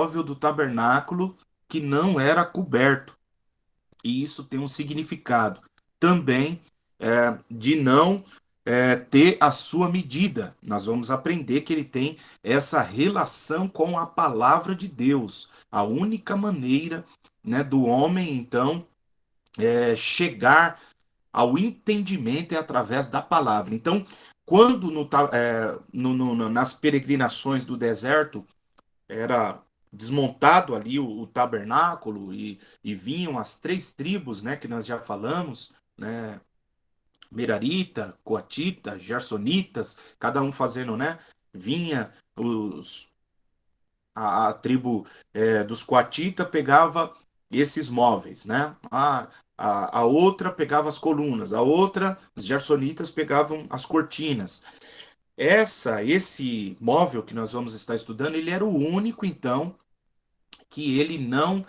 móvel do tabernáculo que não era coberto. E isso tem um significado também de não ter a sua medida. Nós vamos aprender que ele tem essa relação com a palavra de Deus. A única maneira, né, do homem, então, chegar ao entendimento é através da palavra. Então, quando nas peregrinações do deserto, era desmontado ali o tabernáculo e vinham as três tribos, né, que nós já falamos, né, Merarita, Coatita, Gersonitas, cada um fazendo, né, vinha a tribo dos Coatita pegava esses móveis, né, a outra pegava as colunas, a outra, os Gersonitas pegavam as cortinas. Esse móvel que nós vamos estar estudando, ele era o único, então, que ele não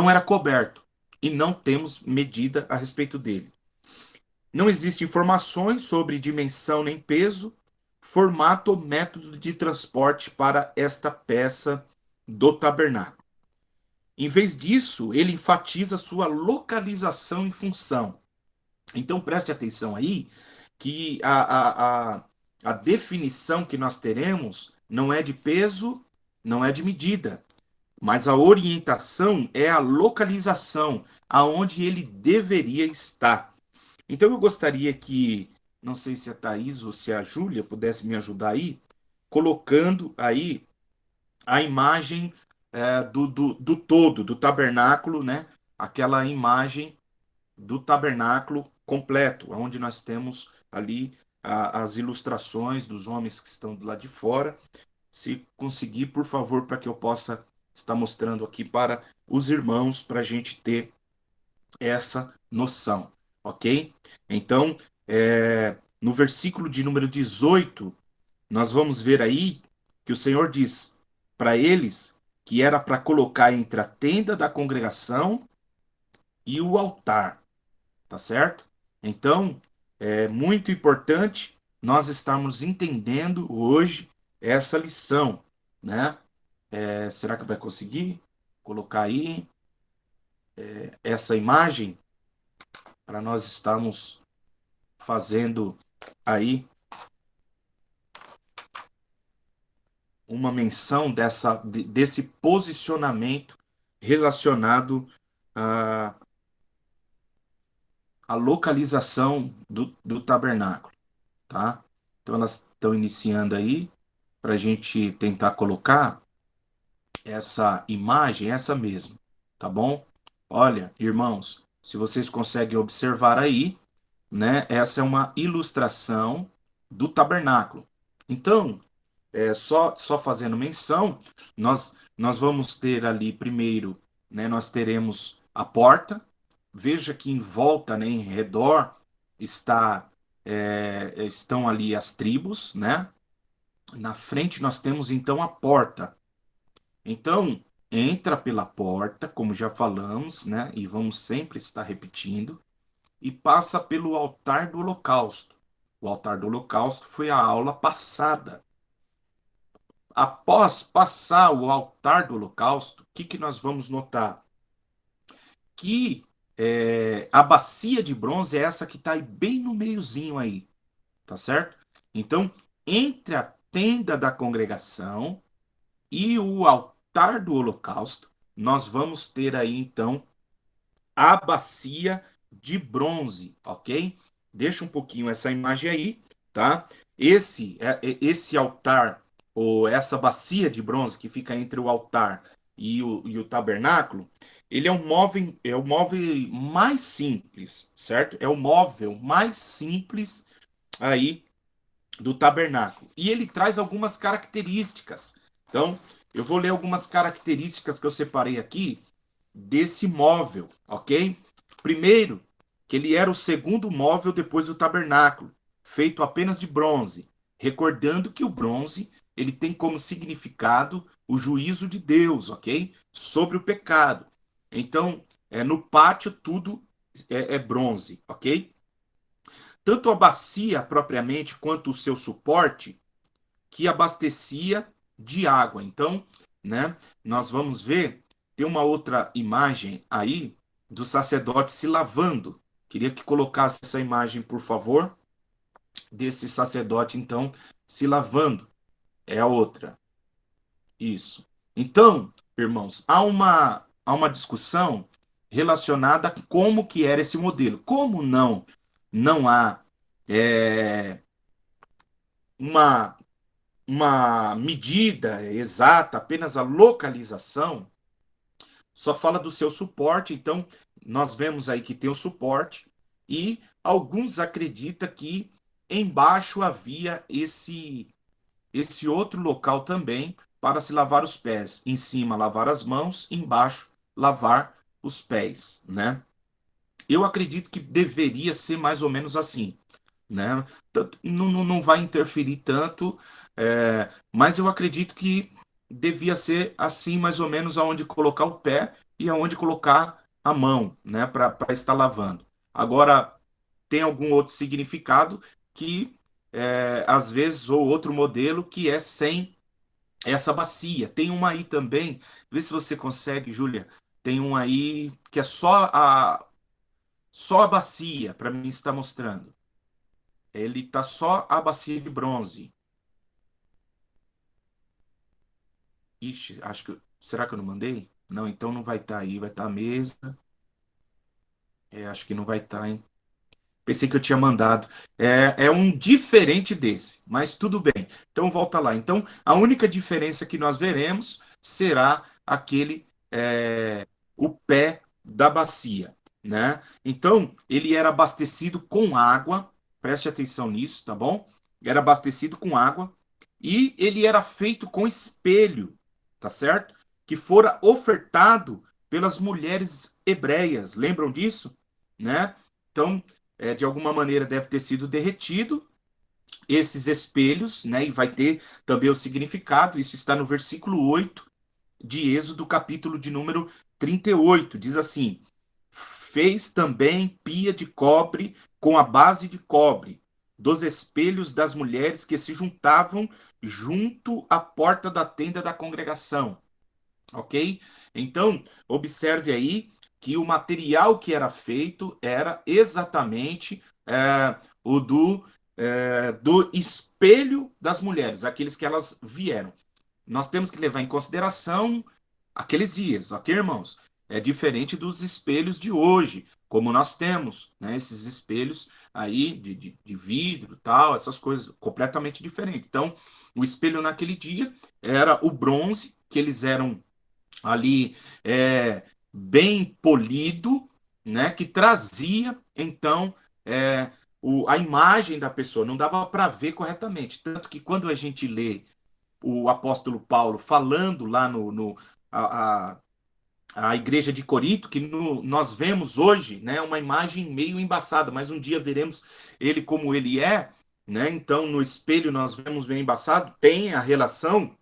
era coberto e não temos medida a respeito dele. Não existem informações sobre dimensão nem peso, formato ou método de transporte para esta peça do tabernáculo. Em vez disso, ele enfatiza sua localização e função. Então preste atenção aí que a definição que nós teremos não é de peso, não é de medida, mas a orientação é a localização, aonde ele deveria estar. Então eu gostaria que, não sei se a Thaís ou se a Júlia pudesse me ajudar aí, colocando aí a imagem do todo, do tabernáculo, né? Aquela imagem do tabernáculo completo, onde nós temos ali as ilustrações dos homens que estão do lado de fora. Se conseguir, por favor, para que eu possa estar mostrando aqui para os irmãos, para a gente ter essa noção, ok? Então, no versículo de número 18, nós vamos ver aí que o Senhor diz para eles que era para colocar entre a tenda da congregação e o altar, tá certo? Então, é muito importante nós estarmos entendendo hoje essa lição, né? Será que vai conseguir colocar aí essa imagem para nós estarmos fazendo aí uma menção desse posicionamento relacionado à, à localização do tabernáculo, tá? Então elas estão iniciando aí para a gente tentar colocar essa imagem, essa mesmo, tá bom? Olha, irmãos, se vocês conseguem observar aí, né? Essa é uma ilustração do tabernáculo. Então, só fazendo menção, nós vamos ter ali primeiro, né? Nós teremos a porta. Veja que em volta, né, em redor, estão ali as tribos, né? Na frente nós temos então a porta. Então, entra pela porta, como já falamos, né? E vamos sempre estar repetindo, e passa pelo altar do holocausto. O altar do holocausto foi a aula passada. Após passar o altar do holocausto, o que nós vamos notar? Que a bacia de bronze é essa que está aí bem no meiozinho aí, tá certo? Então, entre a tenda da congregação e o altar do holocausto, nós vamos ter aí então a bacia de bronze, ok? Deixa um pouquinho essa imagem aí, tá? Esse altar, ou essa bacia de bronze que fica entre o altar e o tabernáculo, ele é o móvel mais simples, certo? É o móvel mais simples aí do tabernáculo. E ele traz algumas características. Então, eu vou ler algumas características que eu separei aqui desse móvel, ok? Primeiro, que ele era o segundo móvel depois do tabernáculo, feito apenas de bronze, recordando que o bronze ele tem como significado o juízo de Deus, ok? Sobre o pecado. Então, no pátio tudo é bronze, ok? Tanto a bacia propriamente quanto o seu suporte que abastecia de água. Então, né, nós vamos ver, tem uma outra imagem aí do sacerdote se lavando. Queria que colocasse essa imagem, por favor, desse sacerdote, então, se lavando. É a outra. Isso. Então, irmãos, há uma discussão relacionada a como que era esse modelo. Como não há é, uma, uma medida exata, apenas a localização, só fala do seu suporte. Então, nós vemos aí que tem o suporte e alguns acreditam que embaixo havia esse outro local também para se lavar os pés. Em cima, lavar as mãos, embaixo, lavar os pés, né? Eu acredito que deveria ser mais ou menos assim, né? Não vai interferir tanto, mas eu acredito que devia ser assim, mais ou menos, aonde colocar o pé e aonde colocar a mão, né? Para estar lavando. Agora, tem algum outro significado que, às vezes, ou outro modelo que é sem essa bacia. Tem uma aí também, vê se você consegue, Júlia. Tem um aí que é só a bacia, para mim está mostrando. Ele tá só a bacia de bronze. Ixi, acho que será que eu não mandei? Não, então não vai estar aí, vai estar a mesa. Acho que não vai estar, hein? Pensei que eu tinha mandado. É um diferente desse, mas tudo bem. Então volta lá. Então a única diferença que nós veremos será aquele o pé da bacia, né? Então ele era abastecido com água. Preste atenção nisso, tá bom? Era abastecido com água e ele era feito com espelho, tá certo? Que fora ofertado pelas mulheres hebreias. Lembram disso, né? Então de alguma maneira deve ter sido derretido esses espelhos, né? E vai ter também o significado, isso está no versículo 8 de Êxodo, capítulo de número 38. Diz assim: fez também pia de cobre com a base de cobre, dos espelhos das mulheres que se juntavam junto à porta da tenda da congregação. Ok? Então, observe aí que o material que era feito era exatamente o do espelho das mulheres, aqueles que elas vieram. Nós temos que levar em consideração aqueles dias, ok, irmãos? É diferente dos espelhos de hoje, como nós temos, né? Esses espelhos aí de vidro, tal, essas coisas, completamente diferente. Então, o espelho naquele dia era o bronze, que eles eram ali bem polido, né, que trazia então a imagem da pessoa, não dava para ver corretamente. Tanto que quando a gente lê o apóstolo Paulo falando lá a, a igreja de Corinto, que nós vemos hoje, né, uma imagem meio embaçada, mas um dia veremos ele como ele é, né? Então no espelho nós vemos bem embaçado, tem a relação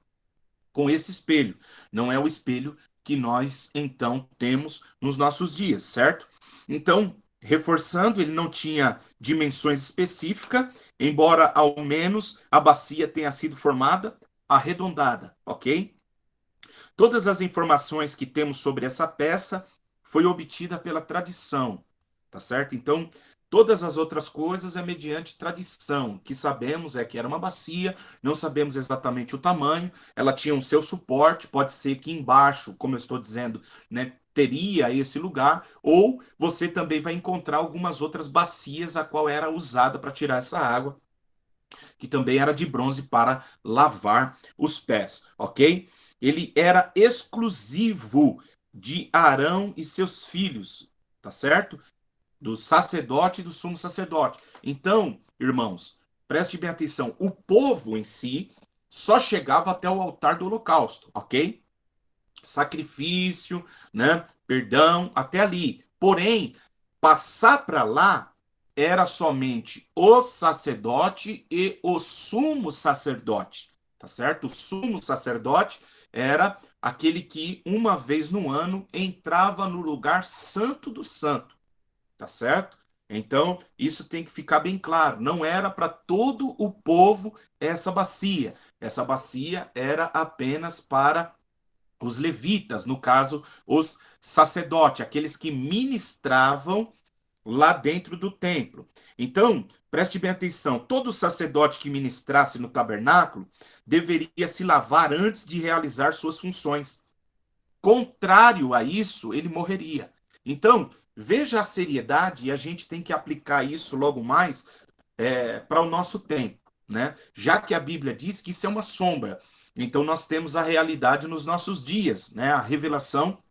com esse espelho. Não é o espelho que nós então temos nos nossos dias, certo? Então, reforçando, ele não tinha dimensões específicas, embora ao menos a bacia tenha sido formada arredondada, ok? Todas as informações que temos sobre essa peça foi obtida pela tradição, tá certo? Então, todas as outras coisas é mediante tradição. O que sabemos é que era uma bacia, não sabemos exatamente o tamanho, ela tinha o seu suporte, pode ser que embaixo, como eu estou dizendo, né, teria esse lugar, ou você também vai encontrar algumas outras bacias a qual era usada para tirar essa água, que também era de bronze para lavar os pés, ok? Ele era exclusivo de Arão e seus filhos, tá certo? Do sacerdote e do sumo sacerdote. Então, irmãos, preste bem atenção, o povo em si só chegava até o altar do holocausto, ok? Sacrifício, né? Perdão, até ali. Porém, passar para lá era somente o sacerdote e o sumo sacerdote, tá certo? O sumo sacerdote era aquele que uma vez no ano entrava no lugar santo do santo, tá certo? Então, isso tem que ficar bem claro. Não era para todo o povo essa bacia. Essa bacia era apenas para os levitas, no caso, os sacerdotes, aqueles que ministravam lá dentro do templo. Então, preste bem atenção: todo sacerdote que ministrasse no tabernáculo deveria se lavar antes de realizar suas funções. Contrário a isso, ele morreria. Então, veja a seriedade, e a gente tem que aplicar isso logo mais para o nosso tempo, né? Já que a Bíblia diz que isso é uma sombra, então nós temos a realidade nos nossos dias, né? A revelação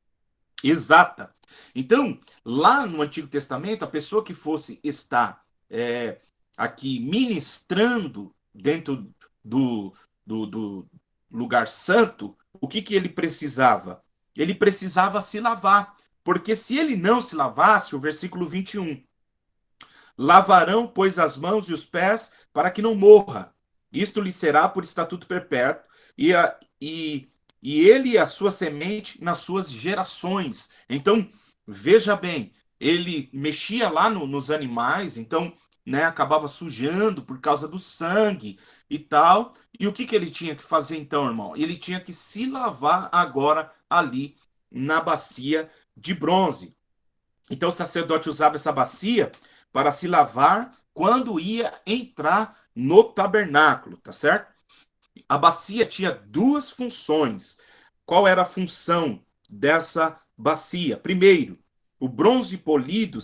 exata. Então, lá no Antigo Testamento, a pessoa que fosse estar aqui ministrando dentro do, do lugar santo, o que ele precisava? Ele precisava se lavar. Porque se ele não se lavasse, o versículo 21, lavarão, pois, as mãos e os pés para que não morra. Isto lhe será por estatuto perpétuo, e ele e a sua semente nas suas gerações. Então, veja bem, ele mexia lá nos animais, então, né, acabava sujando por causa do sangue e tal. E o que ele tinha que fazer então, irmão? Ele tinha que se lavar agora ali na bacia de bronze. Então o sacerdote usava essa bacia para se lavar quando ia entrar no tabernáculo, tá certo? A bacia tinha duas funções. Qual era a função dessa bacia? Primeiro, o bronze polido